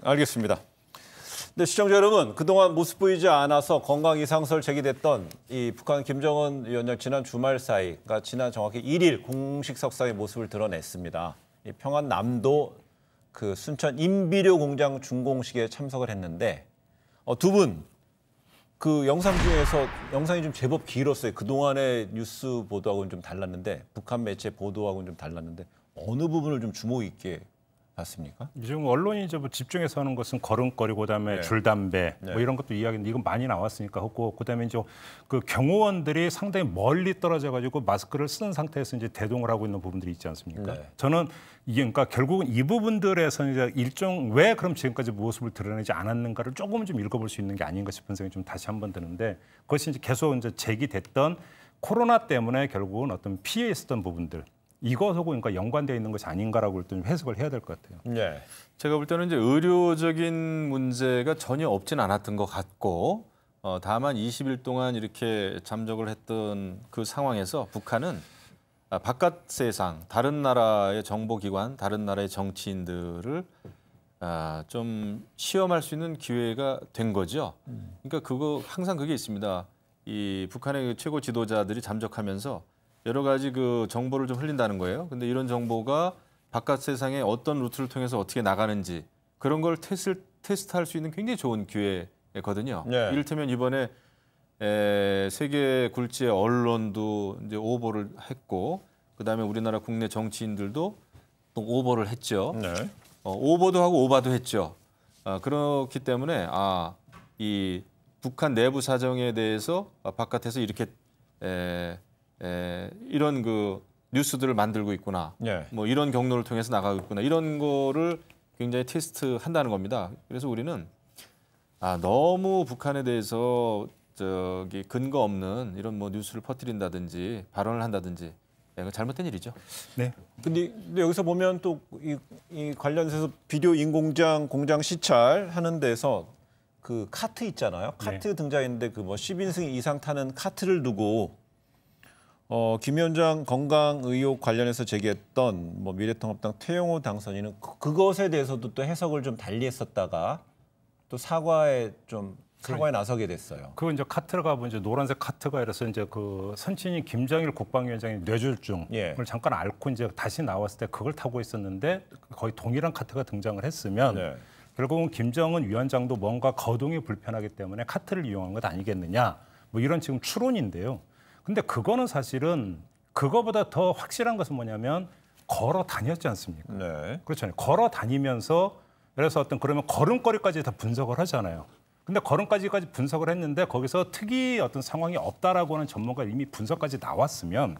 알겠습니다. 네, 시청자 여러분, 그동안 모습 보이지 않아서 건강 이상설 제기됐던 이 북한 김정은 위원장 지난 주말 사이, 그러니까 지난 정확히 1일 공식 석상의 모습을 드러냈습니다. 이 평안남도 그 순천 인비료 공장 준공식에 참석을 했는데 두 분 그 영상 중에서 영상이 좀 제법 길었어요. 그동안의 뉴스 보도하고는 좀 달랐는데 북한 매체 보도하고는 좀 달랐는데 어느 부분을 좀 주목 있게 봤습니까? 지금 언론이 이제 뭐 집중해서 하는 것은 걸음걸이, 그다음에 줄담배 뭐 이런 것도 이야기인데 이건 많이 나왔으니까 하고, 그다음에 이제 그 경호원들이 상당히 멀리 떨어져 가지고 마스크를 쓰는 상태에서 이제 대동을 하고 있는 부분들이 있지 않습니까? 네. 저는 이게 그러니까 결국은 이 부분들에서 이제 일종 왜 그럼 지금까지 모습을 드러내지 않았는가를 조금 좀 읽어볼 수 있는 게 아닌가 싶은 생각이 좀 다시 한번 드는데, 그것이 이제 계속 이제 제기됐던 코로나 때문에 결국은 어떤 피해 있었던 부분들, 이것하고 그러니까 연관되어 있는 것이 아닌가라고 좀 해석을 해야 될 것 같아요. 네. 제가 볼 때는 이제 의료적인 문제가 전혀 없진 않았던 것 같고, 다만 20일 동안 이렇게 잠적을 했던 그 상황에서 북한은 바깥 세상, 다른 나라의 정보기관, 다른 나라의 정치인들을 좀 시험할 수 있는 기회가 된 거죠. 그러니까 그거 항상 그게 있습니다. 이 북한의 최고 지도자들이 잠적하면서 여러 가지 그 정보를 좀 흘린다는 거예요. 근데 이런 정보가 바깥 세상에 어떤 루트를 통해서 어떻게 나가는지 그런 걸 테스트할 수 있는 굉장히 좋은 기회거든요. 네. 이를테면 이번에 세계 굴지의 언론도 이제 오보를 했고, 그다음에 우리나라 국내 정치인들도 또 오보를 했죠. 네. 오보도 하고 오바도 했죠. 그렇기 때문에 이 북한 내부 사정에 대해서 바깥에서 이렇게 이런 그 뉴스들을 만들고 있구나. 네. 뭐 이런 경로를 통해서 나가고 있구나. 이런 거를 굉장히 테스트한다는 겁니다. 그래서 우리는 너무 북한에 대해서 저기 근거 없는 이런 뭐 뉴스를 퍼뜨린다든지 발언을 한다든지 이건 잘못된 일이죠. 네. 근데 여기서 보면 또 이 관련해서 비료 인공장 공장 시찰하는 데서 그 카트 있잖아요. 카트 등장했는데 그 뭐 10인승 이상 타는 카트를 두고 김 위원장 건강 의혹 관련해서 제기했던 뭐 미래통합당 태영호 당선인은 그것에 대해서도 또 해석을 좀 달리했었다가 또 사과에 나서게 됐어요. 그 이제 카트가 이제 노란색 카트가 이래서 이제 그 선친인 김정일 국방위원장의 뇌졸중을 잠깐 앓고 이제 다시 나왔을 때 그걸 타고 있었는데 거의 동일한 카트가 등장을 했으면 결국은 김정은 위원장도 뭔가 거동이 불편하기 때문에 카트를 이용한 것 아니겠느냐, 뭐 이런 지금 추론인데요. 근데 그거는 사실은 그거보다 더 확실한 것은 뭐냐면 걸어 다녔지 않습니까? 네. 그렇잖아요. 걸어 다니면서 그래서 그러면 걸음걸이까지 다 분석을 하잖아요. 근데 걸음까지까지 분석을 했는데 거기서 특이 어떤 상황이 없다라고 하는 전문가 이미 분석까지 나왔으면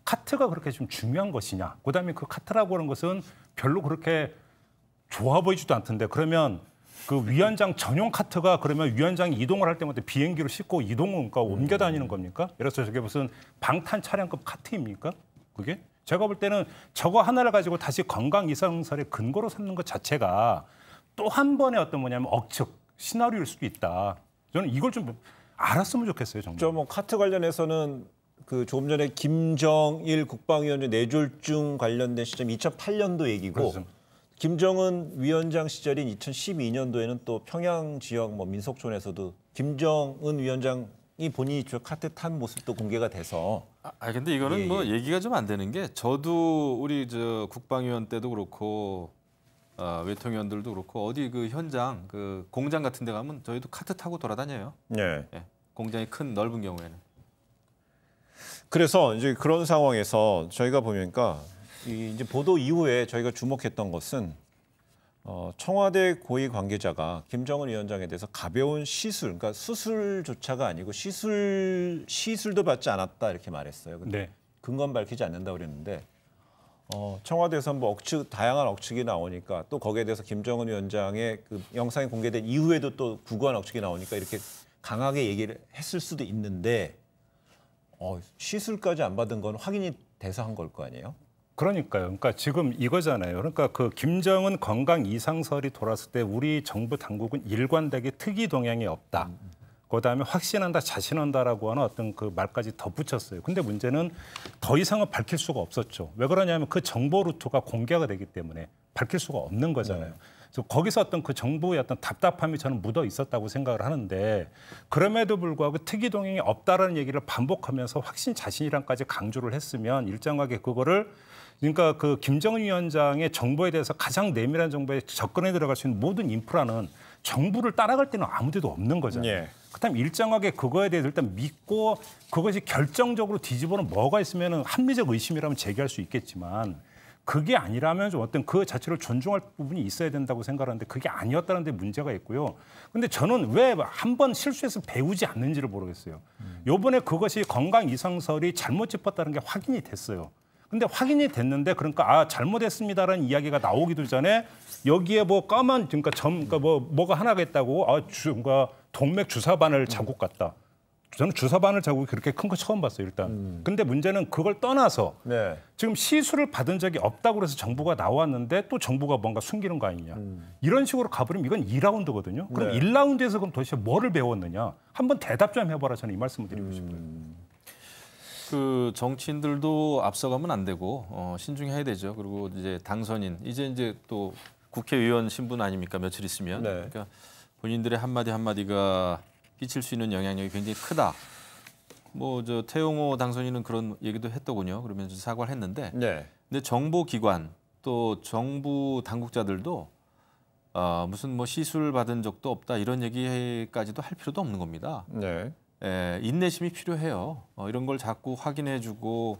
카트가 그렇게 좀 중요한 것이냐? 그다음에 그 카트라고 하는 것은 별로 그렇게 좋아 보이지도 않던데, 그러면 그 위원장 전용 카트가 그러면 위원장이 이동을 할 때마다 비행기로 싣고 그러니까 옮겨 다니는 겁니까? 그래서 저게 무슨 방탄 차량급 카트입니까? 그게? 제가 볼 때는 저거 하나를 가지고 다시 건강 이상설의 근거로 삼는 것 자체가 또 한 번의 어떤 억측 시나리오일 수도 있다. 저는 이걸 좀 알았으면 좋겠어요, 정말. 저 뭐 카트 관련해서는 그 조금 전에 김정일 국방위원장 뇌졸중 관련된 시점 2008년도 얘기고, 그렇죠. 김정은 위원장 시절인 2012년도에는 또 평양 지역 뭐 민속촌에서도 김정은 위원장이 본인이 저 카트 탄 모습도 공개가 돼서. 근데 이거는 뭐 얘기가 좀 안 되는 게, 저도 우리 저 국방위원 때도 그렇고 외통위원들도 그렇고 어디 그 현장 그 공장 같은 데 가면 저희도 카트 타고 돌아다녀요. 네. 공장이 큰 넓은 경우에는. 그래서 이제 그런 상황에서 저희가 보니까 이제 보도 이후에 저희가 주목했던 것은 청와대 고위 관계자가 김정은 위원장에 대해서 가벼운 시술, 그러니까 수술조차가 아니고 시술도 받지 않았다 이렇게 말했어요. 근데 근거는 밝히지 않는다고 그랬는데 청와대에서 뭐 다양한 억측이 나오니까 또 거기에 대해서 김정은 위원장의 그 영상이 공개된 이후에도 또 구구한 억측이 나오니까 이렇게 강하게 얘기를 했을 수도 있는데 시술까지 안 받은 건 확인이 돼서 한 걸 거 아니에요? 그러니까요. 그러니까 지금 이거잖아요. 그러니까 그 김정은 건강 이상설이 돌았을 때 우리 정부 당국은 일관되게 특이 동향이 없다. 그다음에 확신한다, 자신한다라고 하는 어떤 그 말까지 덧붙였어요. 근데 문제는 더 이상은 밝힐 수가 없었죠. 왜 그러냐면 그 정보 루트가 공개가 되기 때문에 밝힐 수가 없는 거잖아요. 그래서 거기서 어떤 그 정부의 어떤 답답함이 저는 묻어 있었다고 생각을 하는데 그럼에도 불구하고 특이 동향이 없다라는 얘기를 반복하면서 확신 자신이란까지 강조를 했으면 일정하게 그거를 그러니까 그 김정은 위원장의 정보에 대해서 가장 내밀한 정보에 접근해 들어갈 수 있는 모든 인프라는 정부를 따라갈 때는 아무 데도 없는 거잖아요. 예. 그다음 일정하게 그거에 대해서 일단 믿고 그것이 결정적으로 뒤집어는 뭐가 있으면은 합리적 의심이라면 제기할 수 있겠지만 그게 아니라면 좀 어떤 그 자체를 존중할 부분이 있어야 된다고 생각하는데 그게 아니었다는 데 문제가 있고요. 근데 저는 왜 한 번 실수해서 배우지 않는지를 모르겠어요. 요번에 그것이 건강 이상설이 잘못 짚었다는 게 확인이 됐어요. 근데 확인이 됐는데 그러니까 잘못했습니다라는 이야기가 나오기도 전에 여기에 뭐 까만 그러니까 그러니까 뭐가 하나가 있다고 뭔가 동맥 주사바늘 자국 같다. 저는 주사바늘 자국이 그렇게 큰 거 처음 봤어요, 일단. 근데 문제는 그걸 떠나서 네. 지금 시술을 받은 적이 없다고 그래서 정부가 나왔는데 또 정부가 뭔가 숨기는 거 아니냐. 이런 식으로 가버리면 이건 2라운드거든요. 그럼 네. 1라운드에서 그럼 도대체 뭐를 배웠느냐. 한번 대답 좀 해봐라. 저는 이 말씀을 드리고 싶어요. 그 정치인들도 앞서가면 안 되고 신중해야 되죠. 그리고 이제 당선인 이제 또 국회의원 신분 아닙니까? 며칠 있으면. 네. 그러니까 본인들의 한마디 한마디가 끼칠 수 있는 영향력이 굉장히 크다. 뭐 저 태용호 당선인은 그런 얘기도 했더군요. 그러면서 사과를 했는데, 네. 근데 정보기관 또 정부 당국자들도 무슨 뭐 시술 받은 적도 없다 이런 얘기까지도 할 필요도 없는 겁니다. 네. 인내심이 필요해요. 이런 걸 자꾸 확인해주고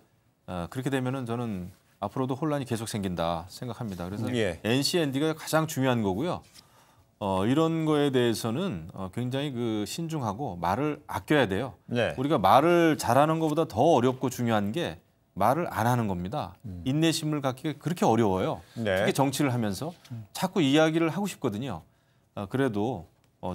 그렇게 되면은 저는 앞으로도 혼란이 계속 생긴다 생각합니다. 그래서 예. NCND가 가장 중요한 거고요. 이런 거에 대해서는 굉장히 그 신중하고 말을 아껴야 돼요. 네. 우리가 말을 잘하는 것보다 더 어렵고 중요한 게 말을 안 하는 겁니다. 인내심을 갖기가 그렇게 어려워요. 네. 특히 정치를 하면서 자꾸 이야기를 하고 싶거든요. 그래도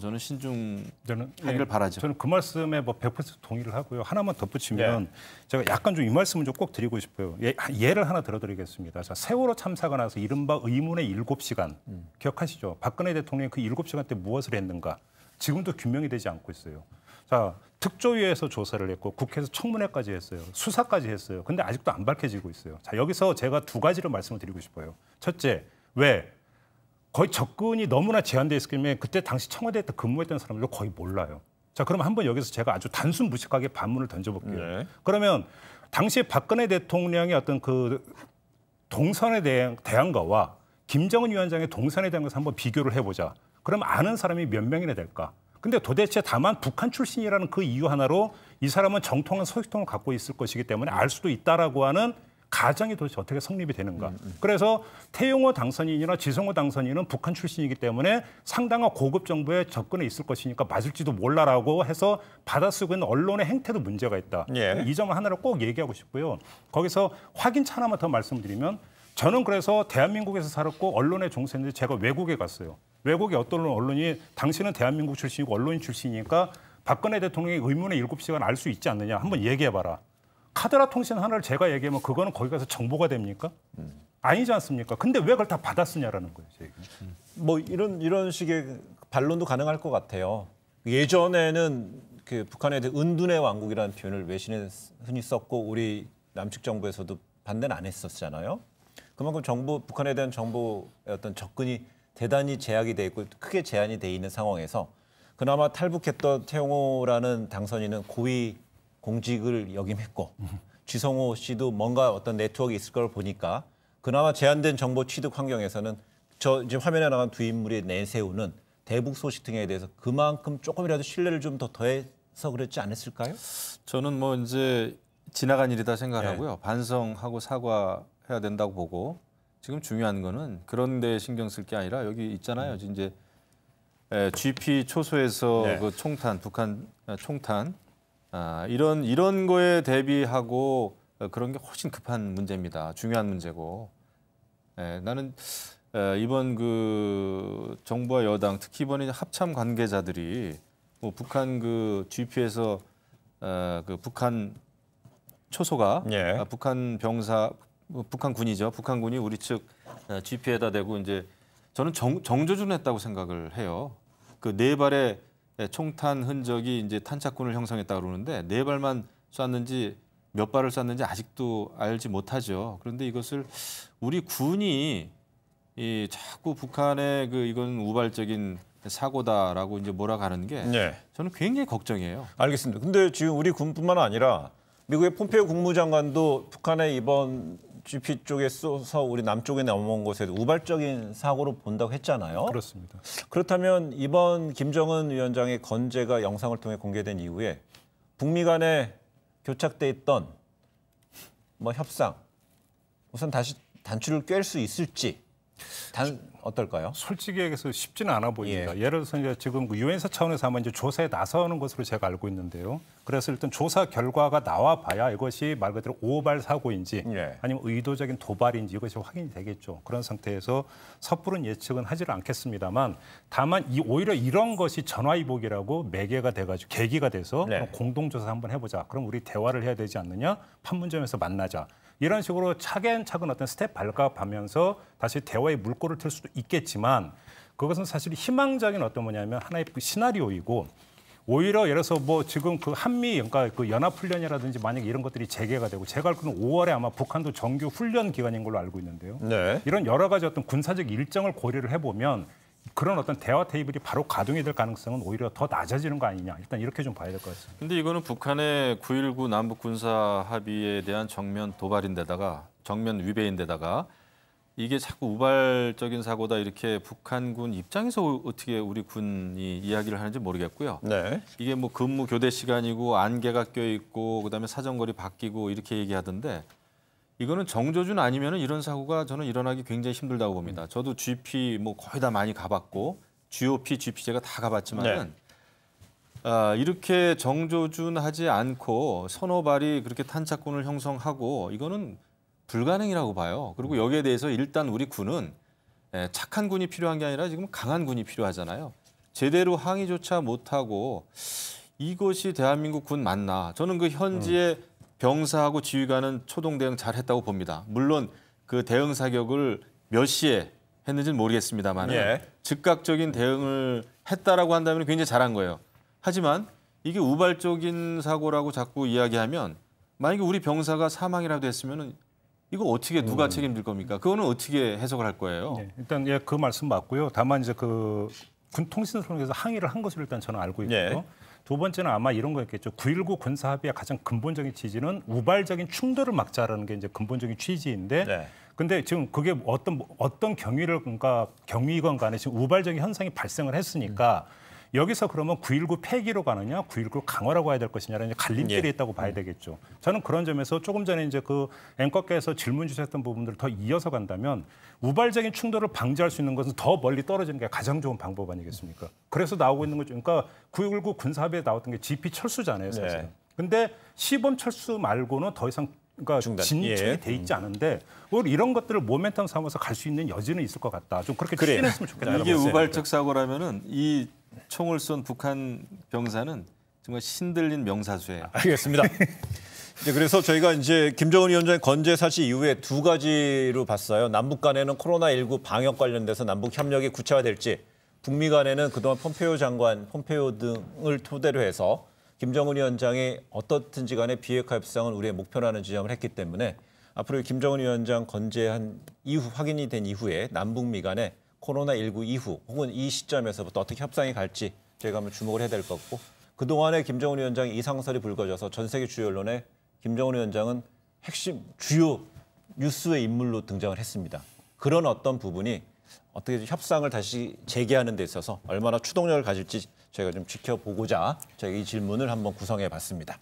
저는 신중하기를 바라죠. 저는 그 말씀에 뭐 100% 동의를 하고요. 하나만 덧붙이면 제가 약간 좀 이 말씀을 좀 꼭 드리고 싶어요. 예를 하나 들어드리겠습니다. 자, 세월호 참사가 나서 이른바 의문의 7시간 기억하시죠? 박근혜 대통령이 그 7시간 때 무엇을 했는가? 지금도 규명이 되지 않고 있어요. 자, 특조위에서 조사를 했고 국회에서 청문회까지 했어요. 수사까지 했어요. 근데 아직도 안 밝혀지고 있어요. 자, 여기서 제가 두 가지를 말씀을 드리고 싶어요. 첫째, 왜? 거의 접근이 너무나 제한돼 있기 때문에 그때 당시 청와대에 근무했던 사람들도 거의 몰라요. 자, 그럼 한번 여기서 제가 아주 단순 무식하게 반문을 던져볼게요. 네. 그러면 당시 박근혜 대통령의 어떤 그 동선에 대한 거와 김정은 위원장의 동선에 대한 것을 한번 비교를 해보자. 그럼 아는 사람이 몇 명이나 될까? 근데 도대체 다만 북한 출신이라는 그 이유 하나로 이 사람은 정통한 소유통을 갖고 있을 것이기 때문에 알 수도 있다라고 하는 가정이 도대체 어떻게 성립이 되는가. 그래서 태용호 당선인이나 지성호 당선인은 북한 출신이기 때문에 상당한 고급 정보에 접근해 있을 것이니까 맞을지도 몰라라고 해서 받아쓰고 있는 언론의 행태도 문제가 있다. 예. 이 점을 하나를 꼭 얘기하고 싶고요. 거기서 확인차 하나만 더 말씀드리면 저는 그래서 대한민국에서 살았고 언론에 종사했는데 제가 외국에 갔어요. 외국의 어떤 언론이 당신은 대한민국 출신이고 언론인 출신이니까 박근혜 대통령의 의문의 7시간 알 수 있지 않느냐. 한번 얘기해봐라. 카드라 통신 하나를 제가 얘기하면 그거는 거기 가서 정보가 됩니까? 아니지 않습니까? 근데 왜 그걸 다 받아쓰냐라는 거예요. 제 얘기는. 뭐 이런 식의 반론도 가능할 것 같아요. 예전에는 그 북한에 대해 은둔의 왕국이라는 표현을 외신에 흔히 썼고 우리 남측 정부에서도 반대는 안 했었잖아요. 그만큼 북한에 대한 정보의 어떤 접근이 대단히 제약이 돼 있고 크게 제한이 돼 있는 상황에서 그나마 탈북했던 태용호라는 당선인은 고위 공직을 역임했고 지성호 씨도 뭔가 어떤 네트워크가 있을 걸 보니까 그나마 제한된 정보 취득 환경에서는 저 지금 화면에 나간 두 인물이 내세우는 대북 소식 등에 대해서 그만큼 조금이라도 신뢰를 좀 더 더해서 그랬지 않았을까요? 저는 뭐 이제 지나간 일이다 생각하고요. 반성하고 사과해야 된다고 보고 지금 중요한 거는 그런 데 신경 쓸 게 아니라 여기 있잖아요. 이제 GP 초소에서 그 총탄, 북한 총탄 이런 거에 대비하고 그런 게 훨씬 급한 문제입니다. 중요한 문제고. 나는 이번 그 정부와 여당 특히 이번에 합참 관계자들이 뭐 북한 그 GP에서 그 북한 초소가 북한 병사 북한 군이죠. 북한 군이 우리 측 GP에다 대고 이제 저는 정조준했다고 생각을 해요. 그 네 발의 총탄 흔적이 이제 탄착군을 형성했다 그러는데 네 발만 쐈는지 몇 발을 쐈는지 아직도 알지 못하죠. 그런데 이것을 우리 군이 이 자꾸 북한의 이건 우발적인 사고다라고 이제 몰아가는 게 네. 저는 굉장히 걱정이에요. 알겠습니다. 근데 지금 우리 군뿐만 아니라 미국의 폼페이오 국무장관도 북한의 이번 GP 쪽에 쏘서 우리 남쪽에 넘어온 것에도 우발적인 사고로 본다고 했잖아요. 그렇습니다. 그렇다면 이번 김정은 위원장의 건재가 영상을 통해 공개된 이후에 북미 간에 교착돼 있던 협상 우선 다시 단추를 꿰 수 있을지 어떨까요? 솔직히 얘기해서 쉽지는 않아 보입니다. 예를 들어서 이제 지금 유엔사 차원에서 아마 이제 조사에 나서는 것으로 제가 알고 있는데요. 그래서 일단 조사 결과가 나와 봐야 이것이 말 그대로 오발 사고인지 아니면 의도적인 도발인지 이것이 확인이 되겠죠. 그런 상태에서 섣부른 예측은 하지를 않겠습니다만 다만 오히려 이런 것이 전화위복이라고 매개가 돼가지고 계기가 돼서 공동조사 한번 해보자. 그럼 우리 대화를 해야 되지 않느냐? 판문점에서 만나자. 이런 식으로 차근차근 어떤 스텝 밟아가면서 다시 대화의 물꼬를 틀 수도 있겠지만 그것은 사실 희망적인 하나의 시나리오이고 오히려 예를 들어서 지금 한미 그러니까 연합훈련이라든지 만약에 이런 것들이 재개가 되고 제가 알기로는 5월에 아마 북한도 정규 훈련 기간인 걸로 알고 있는데요. 이런 여러 가지 어떤 군사적 일정을 고려를 해보면 그런 어떤 대화 테이블이 바로 가동이 될 가능성은 오히려 더 낮아지는 거 아니냐. 일단 이렇게 좀 봐야 될 것 같습니다. 근데 이거는 북한의 9.19 남북 군사 합의에 대한 정면 도발인데다가 정면 위배인데다가 이게 자꾸 우발적인 사고다 이렇게 북한군 입장에서 어떻게 우리 군이 이야기를 하는지 모르겠고요. 이게 근무 교대 시간이고 안개가 껴 있고 그다음에 사정거리 바뀌고 이렇게 얘기하던데 이거는 정조준 아니면은 이런 사고가 저는 일어나기 굉장히 힘들다고 봅니다. 저도 GP 거의 다 많이 가봤고 GOP, GP 제가 다 가봤지만은 이렇게 정조준하지 않고 선호발이 그렇게 탄착군을 형성하고 이거는 불가능이라고 봐요. 그리고 여기에 대해서 일단 우리 군은 착한 군이 필요한 게 아니라 지금 강한 군이 필요하잖아요. 제대로 항의조차 못하고 이것이 대한민국 군 맞나? 저는 현지의 병사하고 지휘관은 초동 대응 잘했다고 봅니다. 물론 그 대응 사격을 몇 시에 했는지는 모르겠습니다만 즉각적인 대응을 했다라고 한다면 굉장히 잘한 거예요. 하지만 이게 우발적인 사고라고 자꾸 이야기하면 만약에 우리 병사가 사망이라도 했으면 이거 어떻게 누가 책임질 겁니까? 그거는 어떻게 해석을 할 거예요? 일단 그 말씀 맞고요. 다만 이제 군 통신을 통해서 항의를 한 것으로 일단 저는 알고 있고요. 두 번째는 아마 이런 거였겠죠. 9.19 군사합의의 가장 근본적인 취지는 우발적인 충돌을 막자라는 게 이제 근본적인 취지인데 근데 지금 그게 어떤 경위건 간에 지금 우발적인 현상이 발생을 했으니까 여기서 그러면 9.19 폐기로 가느냐, 9.19 강화라고 해야 될 것이냐라는 갈림길이 있다고 봐야 되겠죠. 저는 그런 점에서 조금 전에 이제 앵커께서 질문 주셨던 부분들을 더 이어서 간다면 우발적인 충돌을 방지할 수 있는 것은 더 멀리 떨어지는 게 가장 좋은 방법 아니겠습니까? 그래서 나오고 있는 거죠. 그러니까 9.19 군사합의에 나왔던 게 GP 철수잖아요, 사실. 근데 시범 철수 말고는 더 이상 진척이 돼 있지 않은데 오히려 이런 것들을 모멘텀 삼아서 갈 수 있는 여지는 있을 것 같다. 좀 그렇게 추진했으면 좋겠다. 이게 우발적 사고라면은 이 총을 쏜 북한 병사는 정말 신들린 명사수예요. 알겠습니다. 그래서 저희가 이제 김정은 위원장의 건재 사실 이후에 두 가지로 봤어요. 남북 간에는 코로나19 방역 관련돼서 남북 협력이 구체화될지, 북미 간에는 그동안 폼페이오 등을 토대로 해서 김정은 위원장이 어떻든지 간에 비핵화 협상은 우리의 목표라는 지적을 했기 때문에 앞으로 김정은 위원장 건재한 이후 확인이 된 이후에 남북미 간에 코로나19 이후 혹은 이 시점에서부터 어떻게 협상이 갈지 저희가 한번 주목을 해야 될 것 같고 그동안에 김정은 위원장의 이상설이 불거져서 전 세계 주요 언론에 김정은 위원장은 핵심 주요 뉴스의 인물로 등장을 했습니다. 그런 어떤 부분이 어떻게 협상을 다시 재개하는 데 있어서 얼마나 추동력을 가질지 저희가 좀 지켜보고자 저희가 이 질문을 한번 구성해 봤습니다.